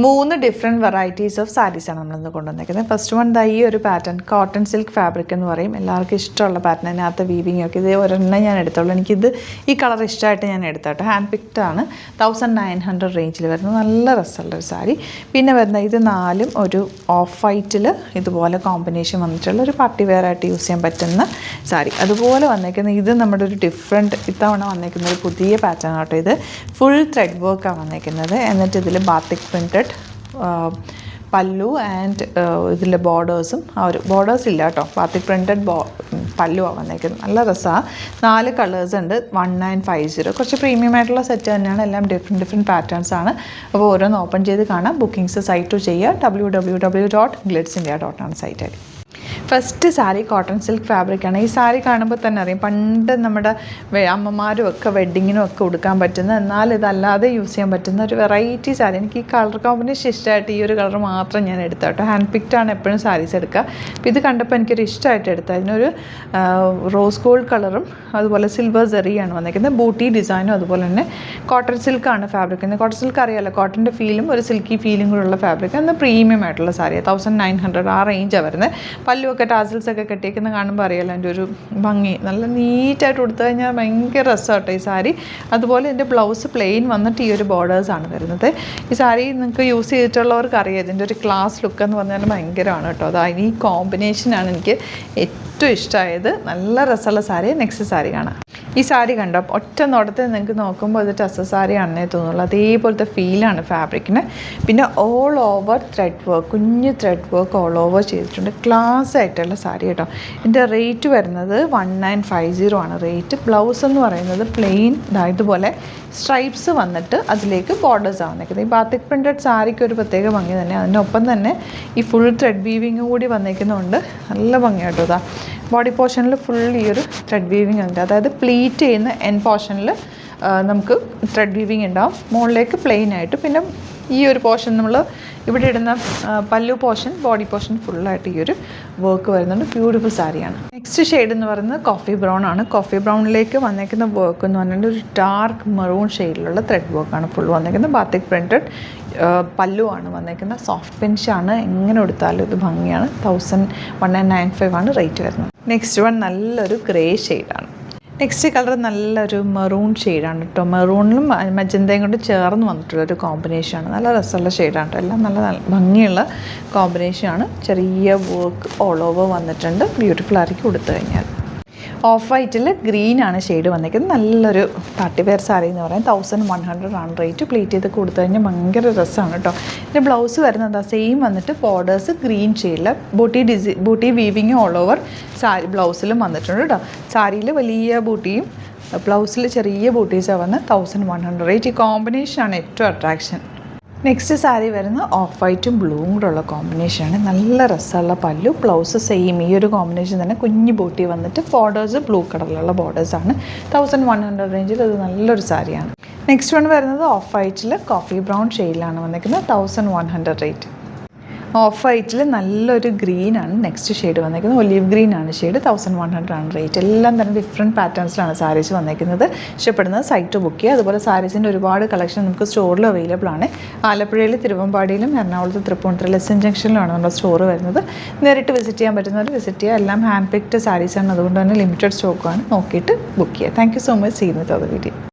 3 different varieties of സാരീസാണ് നമ്മളിന്ന് കൊണ്ടുവന്നിരിക്കുന്നത്. First one ഈ ഒരു പാറ്റേൺ കോട്ടൺ സിൽക്ക് ഫാബ്രിക് എന്ന് പറയും. എല്ലാവർക്കും ഇഷ്ടമുള്ള പാറ്റേൺ. അതിനകത്ത് വീവിങ് ഒക്കെ ഇതേ ഒരെണ്ണം ഞാൻ എടുത്തോളൂ. എനിക്കിത് ഈ കളർ ഇഷ്ടമായിട്ട് ഞാൻ എടുത്തോട്ടെ. ഹാൻഡ് പിക്ഡ് ആണ്. 1900 റേഞ്ചിൽ വരുന്നത് നല്ല രസമുള്ളൊരു സാരി. പിന്നെ വരുന്ന ഇത് 4ഉം ഒരു ഓഫ് വൈറ്റിൽ ഇതുപോലെ കോമ്പിനേഷൻ വന്നിട്ടുള്ള ഒരു പാർട്ടി വെയർ ആയിട്ട് യൂസ് ചെയ്യാൻ പറ്റുന്ന സാരി. അതുപോലെ വന്നേക്കുന്ന ഇത് നമ്മുടെ ഒരു ഡിഫറെൻറ്റ് ഇത്തവണ വന്നേക്കുന്ന ഒരു പുതിയ പാറ്റേൺ ആട്ടോ. ഇത് ഫുൾ ത്രെഡ് വർക്കാണ് വന്നേക്കുന്നത്. എന്നിട്ട് ഇതിൽ ബാത്തിക് പ്രിൻറ്റഡ് പല്ലു ആൻഡ് ഇതിൻ്റെ ബോർഡേഴ്സും ആ ഒരു ബോർഡേഴ്സ് ഇല്ല കേട്ടോ. ബാത്തിക് പ്രിൻറ്റഡ് പല്ലുവാണ് വന്നേക്കുന്നത്. നല്ല രസമാണ്. 4 കളേഴ്സ് ഉണ്ട്. 1950 കുറച്ച് പ്രീമിയം ആയിട്ടുള്ള സെറ്റ് തന്നെയാണ്. എല്ലാം ഡിഫറെൻറ്റ് പാറ്റേൺസ് ആണ്. അപ്പോൾ ഓരോന്ന് ഓപ്പൺ ചെയ്ത് കാണാം. ബുക്കിംഗ്സ് സൈറ്റ് ചെയ്യുക. www.glitzindia.com സൈറ്റ് ആയി. ഫസ്റ്റ് സാരി കോട്ടൺ സിൽക്ക് ഫാബ്രിക്കാണ്. ഈ സാരി കാണുമ്പോൾ തന്നെ അറിയാം പണ്ട് നമ്മുടെ അമ്മമാരും ഒക്കെ വെഡ്ഡിങ്ങിനും ഒക്കെ ഉടുക്കാൻ പറ്റുന്ന, എന്നാൽ ഇതല്ലാതെ യൂസ് ചെയ്യാൻ പറ്റുന്ന ഒരു വെറൈറ്റി സാരി. എനിക്ക് ഈ കളർ കോമ്പിനേഷൻ ഇഷ്ടമായിട്ട് ഈ ഒരു കളർ മാത്രം ഞാൻ എടുത്ത കേട്ടോ. ഹാൻഡ് പിക്റ്റാണ് എപ്പോഴും സാരീസ് എടുക്കുക. അപ്പോൾ ഇത് കണ്ടപ്പോൾ എനിക്കൊരു ഇഷ്ടമായിട്ട് എടുത്തത്. അതിനൊരു റോസ് ഗോൾഡ് കളറും അതുപോലെ സിൽവർ സെറിയാണ് വന്നിരിക്കുന്നത്. ബൂട്ടി ഡിസൈനും അതുപോലെ തന്നെ കോട്ടൺ സിൽക്കാണ് ഫാബ്രിക്. കോട്ടൺ സിൽക്ക് അറിയാമല്ലോ, കോട്ടൻ്റെ ഫീലും ഒരു സിൽക്കി ഫീലും കൂടെ ഉള്ള ഫാബ്രിക്. എന്നാൽ പ്രീമിയം ആയിട്ടുള്ള സാരി 1900 ആ റേഞ്ചാണ് വരുന്നത്. പല്ലുമൊക്കെ ടാസിൽസൊക്കെ കെട്ടിയേക്കുന്നത് കാണുമ്പോൾ അറിയാമല്ലോ അതിൻ്റെ ഒരു ഭംഗി. നല്ല നീറ്റായിട്ട് കൊടുത്തു കഴിഞ്ഞാൽ ഭയങ്കര രസമാട്ടോ ഈ സാരി. അതുപോലെ എൻ്റെ ബ്ലൗസ് പ്ലെയിൻ വന്നിട്ട് ഈ ഒരു ബോർഡേഴ്സാണ് വരുന്നത്. ഈ സാരി നിങ്ങൾക്ക് യൂസ് ചെയ്തിട്ടുള്ളവർക്ക് അറിയാം ഇതിൻ്റെ ഒരു ക്ലാസ് ലുക്ക് എന്ന് പറഞ്ഞാൽ ഭയങ്കരമാണ് കേട്ടോ. അതായത് ഈ കോമ്പിനേഷനാണ് എനിക്ക് ഏറ്റവും ഇഷ്ടമായത്. നല്ല രസമുള്ള സാരി. നെക്സ്റ്റ് സാരി കാണാം. ഈ സാരി കണ്ടോ, ഒറ്റ നോട്ടത്തിൽ നിങ്ങൾക്ക് നോക്കുമ്പോൾ അത് ടസർ സാരി ആണെന്നേ തോന്നുള്ളൂ. അതേപോലത്തെ ഫീലാണ് ഫാബ്രിക്കിന്. പിന്നെ ഓൾ ഓവർ ത്രെഡ് വർക്ക്, കുഞ്ഞ് ത്രെഡ് വർക്ക് ഓൾ ഓവർ ചെയ്തിട്ടുണ്ട്. ക്ലാസ് ആയിട്ടുള്ള സാരി കേട്ടോ. ഇതിൻ്റെ റേറ്റ് വരുന്നത് 1950 ആണ് റേറ്റ്. ബ്ലൗസ് എന്ന് പറയുന്നത് പ്ലെയിൻ ഇതുപോലെ സ്ട്രൈപ്സ് വന്നിട്ട് അതിലേക്ക് ബോർഡേഴ്സ് ആവുന്നേക്കുന്നത്. ഈ ബാത്തിക് പ്രിൻറ്റഡ് സാരിക്ക് ഒരു പ്രത്യേക ഭംഗി തന്നെ. അതിനൊപ്പം തന്നെ ഈ ഫുൾ ത്രെഡ് വീവിങ് കൂടി വന്നേക്കുന്നതുകൊണ്ട് നല്ല ഭംഗിയാട്ടോ. ഇതാ ബോഡി പോർഷനിൽ ഫുൾ ഈ ഒരു ത്രെഡ് വീവിങ് ഉണ്ട്. അതായത് പ്ലീറ്റ് ചെയ്യുന്ന എൻ പോർഷനിൽ നമുക്ക് ത്രെഡ് വീവിങ് ഉണ്ടാവും. മുകളിലേക്ക് പ്ലെയിൻ ആയിട്ട്. പിന്നെ ഈ ഒരു പോർഷൻ നമ്മൾ ഇവിടെ ഇടുന്ന പല്ലു പോർഷൻ, ബോഡി പോർഷൻ ഫുള്ളായിട്ട് ഈ ഒരു വർക്ക് വരുന്നുണ്ട്. ബ്യൂട്ടിഫുൾ സാരിയാണ്. നെക്സ്റ്റ് ഷെയ്ഡ് എന്ന് പറയുന്നത് കോഫി ബ്രൗൺ ആണ്. കോഫി ബ്രൗണിലേക്ക് വന്നേക്കുന്ന വർക്ക് എന്ന് പറഞ്ഞാൽ ഒരു ഡാർക്ക് മെറൂൺ ഷെയ്ഡിലുള്ള ത്രെഡ് വർക്കാണ് ഫുൾ വന്നേക്കുന്നത്. ബാത്തിക് പ്രിൻറ്റഡ് പല്ലുവാണ് വന്നേക്കുന്നത്. സോഫ്റ്റ് ഫിനിഷാണ്. എങ്ങനെ എടുത്താലും ഇത് ഭംഗിയാണ്. 1195 ആണ് റേറ്റ് വരുന്നത്. നെക്സ്റ്റ് വൺ നല്ലൊരു ഗ്രേ ഷെയ്ഡാണ്. നെക്സ്റ്റ് കളർ നല്ലൊരു മെറൂൺ ഷെയ്ഡാണ് കേട്ടോ. മെറൂണിലും മജന്തയും കൊണ്ട് ചേർന്ന് വന്നിട്ടുള്ളൊരു കോമ്പിനേഷനാണ്. നല്ല രസമുള്ള ഷെയ്ഡാണ് കേട്ടോ. എല്ലാം നല്ല ഭംഗിയുള്ള കോമ്പിനേഷനാണ്. ചെറിയ വർക്ക് ഓൾ ഓവർ വന്നിട്ടുണ്ട്. ബ്യൂട്ടിഫുൾ ആയിരിക്കും കൊടുത്തു കഴിഞ്ഞാൽ. ഓഫ് വൈറ്റിൽ ഗ്രീനാണ് ഷെയ്ഡ് വന്നിരിക്കുന്നത്. നല്ലൊരു പാർട്ടി വെയർ സാരി എന്ന് പറയാം. 1100 ആണ് റേറ്റ്. പ്ലീറ്റ് ചെയ്ത് കൊടുത്തു കഴിഞ്ഞാൽ ഭയങ്കര രസമാണ് കേട്ടോ. ഇതിൻ്റെ ബ്ലൗസ് വരുന്നത് സെയിം വന്നിട്ട് ബോർഡേഴ്സ് ഗ്രീൻ ഷെയ്ഡിൽ booti weaving all over sari ബ്ലൗസിലും വന്നിട്ടുണ്ട് കേട്ടോ. സാരിയിൽ വലിയ ബൂട്ടിയും ബ്ലൗസിൽ ചെറിയ ബൂട്ടീസാണ് വന്ന് 1100 റേറ്റ്. ഈ കോമ്പിനേഷനാണ് ഏറ്റവും അട്രാക്ഷൻ. നെക്സ്റ്റ് സാരി വരുന്നത് ഓഫ് വൈറ്റും ബ്ലൂവും കൂടെ ഉള്ള കോമ്പിനേഷനാണ്. നല്ല രസമുള്ള പല്ലു. ബ്ലൗസ് സെയിം ഈ ഒരു കോമ്പിനേഷൻ തന്നെ. കുഞ്ഞു ബൂട്ടി വന്നിട്ട് ബോർഡേഴ്സ് ബ്ലൂ കളറിലുള്ള ബോർഡേഴ്സാണ്. 1100 റേഞ്ചിൽ അത് നല്ലൊരു സാരിയാണ്. നെക്സ്റ്റ് വൺ വരുന്നത് ഓഫ് വൈറ്റിൽ കോഫി ബ്രൗൺ ഷെയ്ഡിലാണ് വന്നിരിക്കുന്നത്. 1100 റേറ്റ്. ഓഫ് വൈറ്റിൽ നല്ലൊരു ഗ്രീനാണ് നെക്സ്റ്റ് ഷെയ്ഡ് വന്നിരിക്കുന്നത്. ഒലീവ് ഗ്രീൻ ആണ് ഷെയ്ഡ്. 1100 ആണ് റേറ്റ്. എല്ലാം തന്നെ ഡിഫറെൻറ്റ് പാറ്റേൺസിലാണ് സാരീസ് വന്നിരിക്കുന്നത്. ഇഷ്ടപ്പെടുന്നത് സൈറ്റ് ബുക്ക് ചെയ്യുക. അതുപോലെ സാരീസിൻ്റെ ഒരുപാട് കളക്ഷൻ നമുക്ക് സ്റ്റോറിൽ അവൈലബിൾ ആണ്. ആലപ്പുഴയിൽ, തിരുവമ്പാടിയിലും, എറണാകുളത്ത് തൃപ്പൂണിത്തുറ ലെസ്സൺ ജംഗ്ഷനിലാണ് നമ്മുടെ സ്റ്റോർ വരുന്നത്. നേരിട്ട് വിസിറ്റ് ചെയ്യാൻ പറ്റുന്നവർ വിസിറ്റ് ചെയ്യുക. എല്ലാം ഹാൻഡ് പിക്ഡ് സാരീസാണ്. അതുകൊണ്ട് തന്നെ ലിമിറ്റഡ് സ്റ്റോക്കാണ്. നോക്കിയിട്ട് ബുക്ക് ചെയ്യുക. Thank you so much. See you with other video.